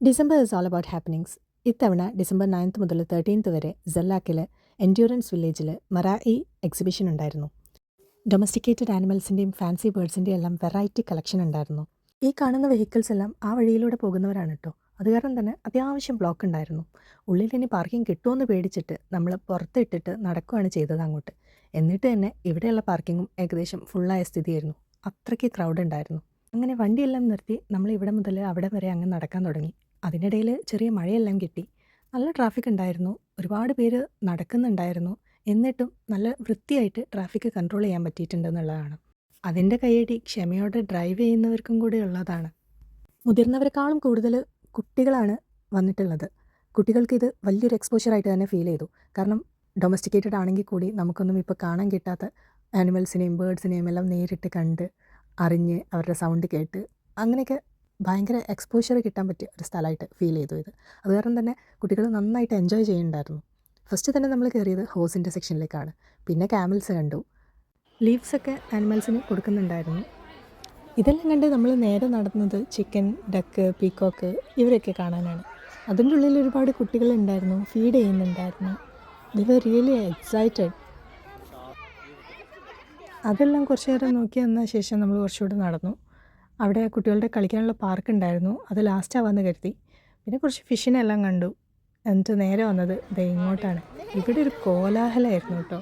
December is all about happenings. ഇത്തവണ December 9 മുതൽ 13 വരെ സെല്ലാക്കിൽ എൻഡ്യൂറൻസ് വില്ലേജിൽ മറായി എക്സിബിഷൻ ഉണ്ടായിരുന്നു. ഡൊമസ്റ്റിക്കേറ്റഡ് ആനിമൽസിൻ്റെയും ഫാൻസി ബേർഡ്സിൻ്റെയും എല്ലാം വെറൈറ്റി കളക്ഷൻ ഉണ്ടായിരുന്നു. ഈ കാണുന്ന വെഹിക്കിൾസ് എല്ലാം ആ വഴിയിലൂടെ പോകുന്നവരാണ് കേട്ടോ. അത് കാരണം തന്നെ അത്യാവശ്യം ബ്ലോക്ക് ഉണ്ടായിരുന്നു. ഉള്ളിൽ ഇനി പാർക്കിംഗ് കിട്ടുമെന്ന് പേടിച്ചിട്ട് നമ്മൾ പുറത്തിട്ടിട്ട് നടക്കുകയാണ് ചെയ്തത് അങ്ങോട്ട്. എന്നിട്ട് തന്നെ ഇവിടെയുള്ള പാർക്കിങ്ങും ഏകദേശം ഫുള്ളായ സ്ഥിതിയായിരുന്നു. അത്രയ്ക്ക് ക്രൗഡ് ഉണ്ടായിരുന്നു. അങ്ങനെ വണ്ടിയെല്ലാം നിർത്തി നമ്മൾ ഇവിടെ മുതൽ അവിടെ വരെ അങ്ങ് നടക്കാൻ തുടങ്ങി. അതിനിടയിൽ ചെറിയ മഴയെല്ലാം കിട്ടി. നല്ല ട്രാഫിക് ഉണ്ടായിരുന്നു. ഒരുപാട് പേര് നടക്കുന്നുണ്ടായിരുന്നു. എന്നിട്ടും നല്ല വൃത്തിയായിട്ട് ട്രാഫിക് കൺട്രോൾ ചെയ്യാൻ പറ്റിയിട്ടുണ്ടെന്നുള്ളതാണ്. അതിൻ്റെ കയ്യടി ക്ഷമയോടെ ഡ്രൈവ് ചെയ്യുന്നവർക്കും കൂടി ഉള്ളതാണ്. മുതിർന്നവരെക്കാളും കൂടുതൽ കുട്ടികളാണ് വന്നിട്ടുള്ളത്. കുട്ടികൾക്ക് ഇത് വലിയൊരു എക്സ്പോഷറായിട്ട് തന്നെ ഫീൽ ചെയ്തു. കാരണം ഡൊമസ്റ്റിക്കേറ്റഡ് ആണെങ്കിൽ കൂടി നമുക്കൊന്നും ഇപ്പോൾ കാണാൻ കിട്ടാത്ത ആനിമൽസിനെയും ബേർഡ്സിനെയും എല്ലാം നേരിട്ട് കണ്ട് അറിഞ്ഞ് അവരുടെ സൗണ്ട് കേട്ട് അങ്ങനെയൊക്കെ ഭയങ്കര എക്സ്പോഷർ കിട്ടാൻ പറ്റിയ ഒരു സ്ഥലമായിട്ട് ഫീൽ ചെയ്തു ഇത്. അത് കാരണം തന്നെ കുട്ടികൾ നന്നായിട്ട് എൻജോയ് ചെയ്യുന്നുണ്ടായിരുന്നു. ഫസ്റ്റ് തന്നെ നമ്മൾ കയറിയത് ഹോസിൻ്റെ സെക്ഷനിലേക്കാണ്. പിന്നെ ക്യാമൽസ് കണ്ടു. ലീവ്സൊക്കെ ആനിമൽസിന് കൊടുക്കുന്നുണ്ടായിരുന്നു. ഇതെല്ലാം കണ്ട് നമ്മൾ നേരെ നടന്നത് ചിക്കൻ, ഡക്ക്, പീക്കോക്ക് ഇവരൊക്കെ കാണാനാണ്. അതിൻ്റെ ഉള്ളിൽ ഒരുപാട് കുട്ടികളുണ്ടായിരുന്നു, ഫീഡ് ചെയ്യുന്നുണ്ടായിരുന്നു. ദേ വർ റിയലി എക്സൈറ്റഡ്. അതെല്ലാം കുറച്ച് നേരം നോക്കി വന്ന ശേഷം നമ്മൾ കുറച്ചുകൂടെ നടന്നു. അവിടെ കുട്ടികളുടെ കളിക്കാനുള്ള പാർക്ക് ഉണ്ടായിരുന്നു. അത് ലാസ്റ്റാവാന്ന് കരുതി. പിന്നെ കുറച്ച് ഫിഷിനെല്ലാം കണ്ടു. എന്നിട്ട് നേരെ വന്നത് ദേ ഇങ്ങോട്ടാണ്. ഇവിടെ ഒരു കോലാഹലമായിരുന്നു കേട്ടോ.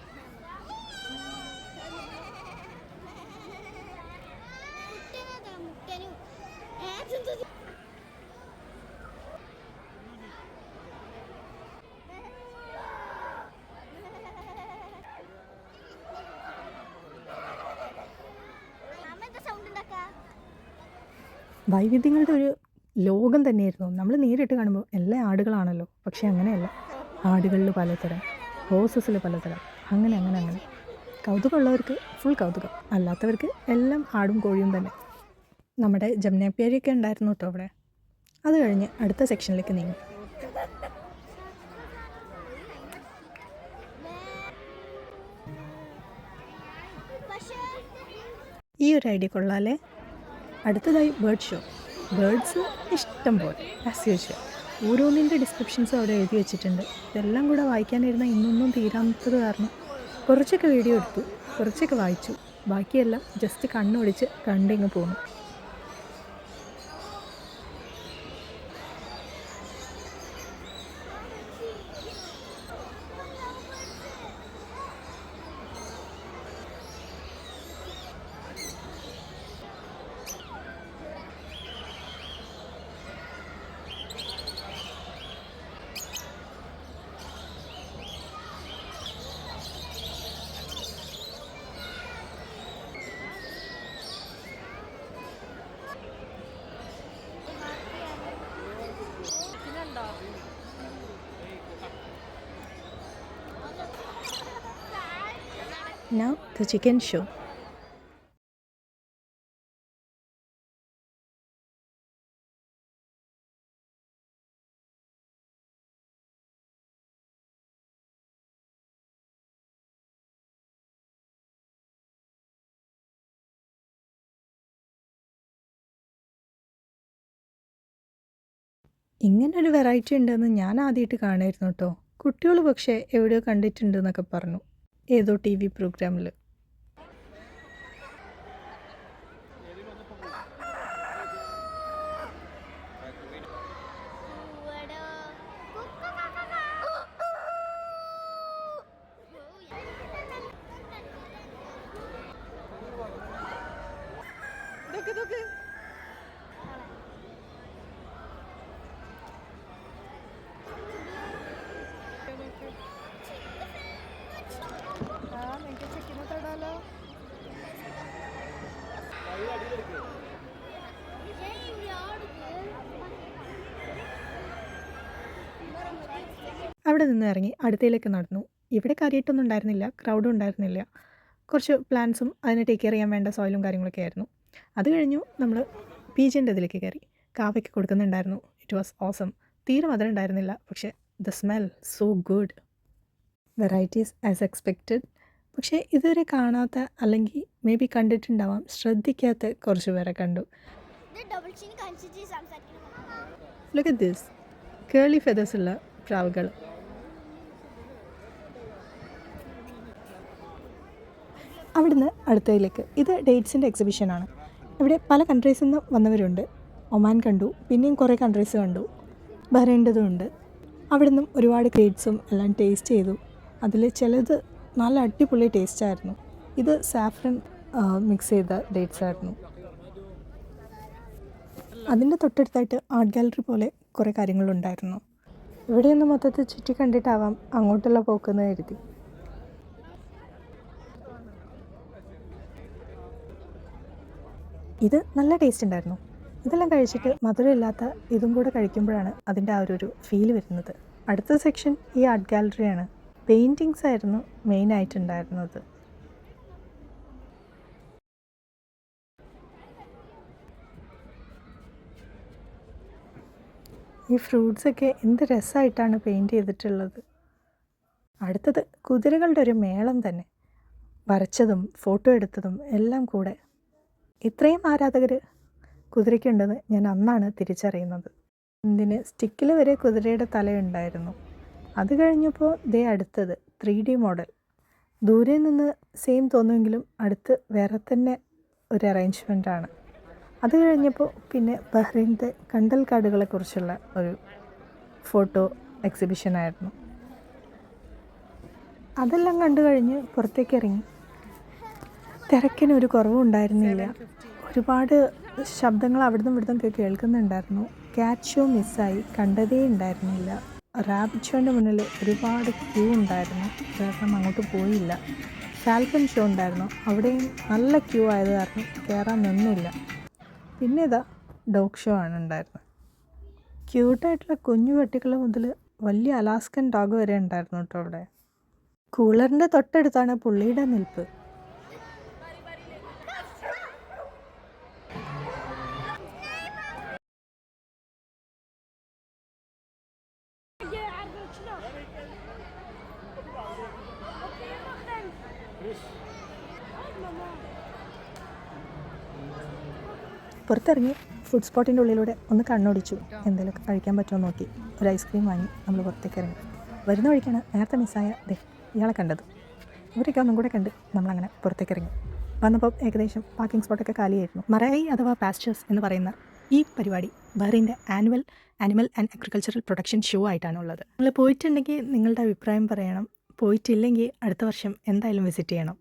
വൈവിധ്യങ്ങളുടെ ഒരു ലോകം തന്നെയായിരുന്നു. നമ്മൾ നേരിട്ട് കാണുമ്പോൾ എല്ലാ ആടുകളാണല്ലോ, പക്ഷേ അങ്ങനെയല്ല. ആടുകളിൽ പലതരം, ഹോസസിൽ പലതരം, അങ്ങനെ കൗതുകമുള്ളവർക്ക് ഫുൾ കൗതുകം, അല്ലാത്തവർക്ക് എല്ലാം ആടും കോഴിയും തന്നെ. നമ്മുടെ ജമുനാപ്യാരിയൊക്കെ ഉണ്ടായിരുന്നു കേട്ടോ അവിടെ. അത് കഴിഞ്ഞ് അടുത്ത സെക്ഷനിലേക്ക് നീങ്ങി. ഈ ഒരു ഐഡിയ കൊള്ളാലേ. അടുത്തതായി ബേർഡ് ഷോ. ബേർഡ്സ് ഇഷ്ടം പോലെ ആസ് യൂഷ്വൽ. ഓരോന്നിൻ്റെ ഡിസ്ക്രിപ്ഷൻസ് അവിടെ എഴുതി വെച്ചിട്ടുണ്ട്. ഇതെല്ലാം കൂടെ വായിക്കാനിരുന്ന ഇന്നൊന്നും തീരാത്തത് കാരണം കുറച്ചൊക്കെ വീഡിയോ എടുത്തു, കുറച്ചൊക്കെ വായിച്ചു. ബാക്കിയെല്ലാം ജസ്റ്റ് കണ്ണൊടിച്ച് കണ്ടിങ്ങ് പോന്നു. Now the chicken show. ഇങ്ങനൊരു വെറൈറ്റി ഉണ്ടെന്ന് ഞാൻ ആദ്യമായിട്ട് കാണായിരുന്നു കേട്ടോ. കുട്ടികൾ പക്ഷേ എവിടെയോ കണ്ടിട്ടുണ്ടെന്നൊക്കെ പറഞ്ഞു, ഏതോ TV പ്രോഗ്രാമിൽ. അവിടെ നിന്ന് ഇറങ്ങി അടുത്തയിലേക്ക് നടന്നു. ഇവിടെ കാര്യമായിട്ടൊന്നും ഉണ്ടായിരുന്നില്ല, ക്രൗഡും ഉണ്ടായിരുന്നില്ല. കുറച്ച് പ്ലാന്റ്സും അതിനെ ടേക്ക് കെയർ ചെയ്യാൻ വേണ്ട സോയിലും കാര്യങ്ങളൊക്കെ ആയിരുന്നു. അത് കഴിഞ്ഞു നമ്മൾ പീജിൻ്റെ ഇതിലേക്ക് കയറി. കാവയ്ക്ക് കൊടുക്കുന്നുണ്ടായിരുന്നു. It was awesome. തീരെ മധുരം ഉണ്ടായിരുന്നില്ല, പക്ഷേ the smell so good. Varieties as expected. പക്ഷേ ഇതുവരെ കാണാത്ത, അല്ലെങ്കിൽ മേ ബി കണ്ടിട്ടുണ്ടാവാം, ശ്രദ്ധിക്കാത്ത കുറച്ച് പേരെ കണ്ടു. Look at this Keli feathers ഉള്ള പ്രാവുകൾ. അവിടുന്ന് അടുത്തതിലേക്ക്. ഇത് ഡേറ്റ്സിൻ്റെ എക്സിബിഷനാണ്. ഇവിടെ പല കൺട്രീസിൽ നിന്ന് വന്നവരുണ്ട്. ഒമാൻ കണ്ടു, പിന്നെയും കുറേ കൺട്രീസ് കണ്ടു, ബഹ്റൈൻ്റെതും ഉണ്ട്. അവിടെ നിന്നും ഒരുപാട് ഡേറ്റ്സും എല്ലാം ടേസ്റ്റ് ചെയ്തു. അതിൽ ചിലത് നല്ല അടിപൊളി ടേസ്റ്റായിരുന്നു. ഇത് സാഫ്രൻ മിക്സ് ചെയ്ത ഡേറ്റ്സ് ആയിരുന്നു. അതിൻ്റെ തൊട്ടടുത്തായിട്ട് ആർട്ട് ഗാലറി പോലെ കുറേ കാര്യങ്ങളുണ്ടായിരുന്നു. ഇവിടെയൊന്ന് മൊത്തത്തിൽ ചുറ്റി കണ്ടിട്ടാവാം അങ്ങോട്ടുള്ള പോക്കെന്ന് കരുതി. ഇത് നല്ല ടേസ്റ്റ് ഉണ്ടായിരുന്നു. ഇതെല്ലാം കഴിച്ചിട്ട് മധുരമില്ലാത്ത ഇതും കൂടെ കഴിക്കുമ്പോഴാണ് അതിൻ്റെ ആ ഒരു ഫീൽ വരുന്നത്. അടുത്ത സെക്ഷൻ ഈ ആർട്ട് ഗാലറിയാണ്. പെയിൻറ്റിങ്സ് ആയിരുന്നു മെയിനായിട്ടുണ്ടായിരുന്നത്. ഈ ഫ്രൂട്ട്സൊക്കെ എന്ത് രസമായിട്ടാണ് പെയിൻറ്റ് ചെയ്തിട്ടുള്ളത്. അടുത്തത് കുതിരകളുടെ ഒരു മേളം തന്നെ, വരച്ചതും ഫോട്ടോ എടുത്തതും എല്ലാം കൂടെ. ഇത്രയും ആരാധകർ കുതിരയ്ക്കുണ്ടെന്ന് ഞാൻ അന്നാണ് തിരിച്ചറിയുന്നത്. എന്തിന് സ്റ്റിക്കിൽ വരെ കുതിരയുടെ തലയുണ്ടായിരുന്നു. അത് കഴിഞ്ഞപ്പോൾ അടുത്തത് 3D മോഡൽ. ദൂരെ നിന്ന് സെയിം തോന്നുമെങ്കിലും അടുത്ത് വേറെ തന്നെ ഒരു അറേഞ്ച്മെൻറ്റാണ്. അത് കഴിഞ്ഞപ്പോൾ പിന്നെ ബഹ്റൈൻ്റെ കണ്ടൽ കാടുകളെക്കുറിച്ചുള്ള ഒരു ഫോട്ടോ എക്സിബിഷനായിരുന്നു. അതെല്ലാം കണ്ടു കഴിഞ്ഞ് പുറത്തേക്ക് ഇറങ്ങി. തിരക്കിനൊരു കുറവും ഉണ്ടായിരുന്നില്ല. ഒരുപാട് ശബ്ദങ്ങൾ അവിടുന്ന് ഇവിടുന്നൊക്കെ കേൾക്കുന്നുണ്ടായിരുന്നു. ക്യാറ്റ് ഷോ മിസ്സായി, കണ്ടതേ ഉണ്ടായിരുന്നില്ല. റാബിറ്റ് ഷോൻ്റെ മുന്നിൽ ഒരുപാട് ക്യൂ ഉണ്ടായിരുന്നു, കാരണം അങ്ങോട്ട് പോയില്ല. ഫാൽക്കൺ ഷോ ഉണ്ടായിരുന്നു, അവിടെയും നല്ല ക്യൂ ആയത് കാരണം കയറാൻ നിന്നില്ല. പിന്നെ ഡോഗ് ഷോ ആണ് ഉണ്ടായിരുന്നത്. ക്യൂട്ടായിട്ടുള്ള കുഞ്ഞു പട്ടികൾ മുതൽ വലിയ അലാസ്കൻ ഡോഗ് വരെ ഉണ്ടായിരുന്നു കേട്ടോ അവിടെ. കൂളറിൻ്റെ തൊട്ടടുത്താണ് പുള്ളിയുടെ നിൽപ്പ്. പുറത്തിറങ്ങി ഫുഡ് സ്പോട്ടിൻ്റെ ഉള്ളിലൂടെ ഒന്ന് കണ്ണോടിച്ചു. എന്തെങ്കിലുമൊക്കെ കഴിക്കാൻ പറ്റുമോ നോക്കി ഒരു ഐസ്ക്രീം വാങ്ങി നമ്മൾ പുറത്തേക്ക് ഇറങ്ങി. വരുന്ന വഴിക്കാണ് നേരത്തെ മിസ്സായ ഇയാളെ കണ്ടത്. ഇവരൊക്കെ ഒന്നും കൂടെ കണ്ട് നമ്മളങ്ങനെ പുറത്തേക്ക് ഇറങ്ങി. വന്നപ്പോൾ ഏകദേശം പാർക്കിംഗ് സ്പോട്ടൊക്കെ കാലിയായിരുന്നു. മറായി അഥവാ പാസ്റ്റേഴ്സ് എന്ന് പറയുന്ന ഈ പരിപാടി ബഹ്റൈൻ്റെ annual animal and agricultural production show ആയിട്ടാണ് ഉള്ളത്. നിങ്ങൾ പോയിട്ടുണ്ടെങ്കിൽ നിങ്ങളുടെ അഭിപ്രായം പറയണം. പോയിട്ടില്ലെങ്കിൽ അടുത്ത വർഷം എന്തായാലും വിസിറ്റ് ചെയ്യണം.